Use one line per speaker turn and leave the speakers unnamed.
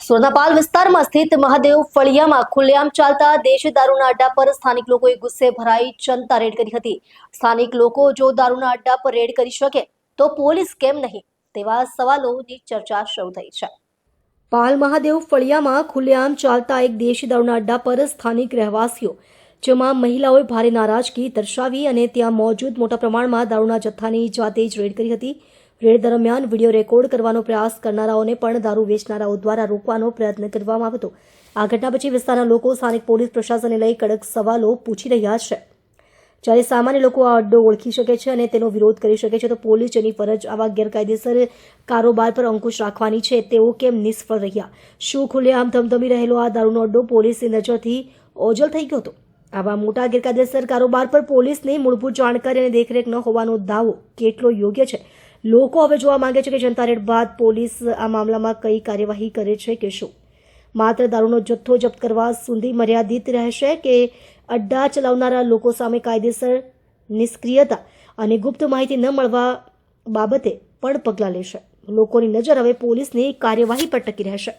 સોનાપાલ વિસ્તારમાં સ્થિત મહાદેવ ફળિયામાં ખુલ્લેઆમ ચાલતા દેશી દારૂના અડ્ડા પર સ્થાનિક લોકોએ ગુસ્સે ભરાઈ જનતા રેડ કરી હતી। સ્થાનિક લોકો જો દારૂના અડ્ડા પર રેડ કરી શકે તો પોલીસ કેમ નહીં તેવા સવાલોની ચર્ચા શરૂ થઈ છે। પાલ મહાદેવ ફળિયામાં ખુલ્લેઆમ ચાલતા એક દેશી દારૂના અડ્ડા પર સ્થાનિક રહેવાસીઓ જેમાં મહિલાઓએ ભારે નારાજગી દર્શાવી અને ત્યાં મોજૂદ મોટા પ્રમાણમાં દારૂના જથ્થાની જાતે જ રેડ કરી હતી। રેડ દરમિયાન વિડીયો રેકોર્ડ કરવાનો પ્રયાસ કરનારાઓને પણ દારૂ વેચનારાઓ દ્વારા રોકવાનો પ્રયત્ન કરવામાં આવ્યો હતો। આ ઘટના પછી વિસ્તારના લોકો સ્થાનિક પોલીસ પ્રશાસનને લઈ કડક સવાલો પૂછી રહ્યા છે। જ્યારે સામાન્ય લોકો આ અડ્ડો ઓળખી શકે છે અને તેનો વિરોધ કરી શકે છે તો પોલીસ જેની ફરજ આવા ગેરકાયદેસર કારોબાર પર અંકુશ રાખવાની છે તેઓ કેમ નિષ્ફળ રહ્યા? શું ખુલ્લેઆમ ધમધમી રહેલો આ દારૂનો અડ્ડો પોલીસની નજરથી ઓझल થઈ ગયો હતો? આવા મોટા ગેરકાયદેસર કારોબાર પર પોલીસની મૂળભૂત જાણકારી અને દેખરેખ ન હોવાનો દાવો કેટલો યોગ્ય છે? લોકો હવે જોવા માંગે છે કે જનતા રેડ બાદ પોલીસ આ મામલામાં કઈ કાર્યવાહી કરે છે કે શું માત્ર દારૂનો જથ્થો જપ્ત કરવા સુધી મર્યાદિત રહેશે કે અડ્ડા ચલાવનારા લોકો સામે કાયદેસર નિષ્ક્રિયતા અને ગુપ્ત માહિતી ન મળવા બાબતે પણ પગલાં લેશે? લોકોની નજર હવે પોલીસની કાર્યવાહી પર ટકી રહેશે।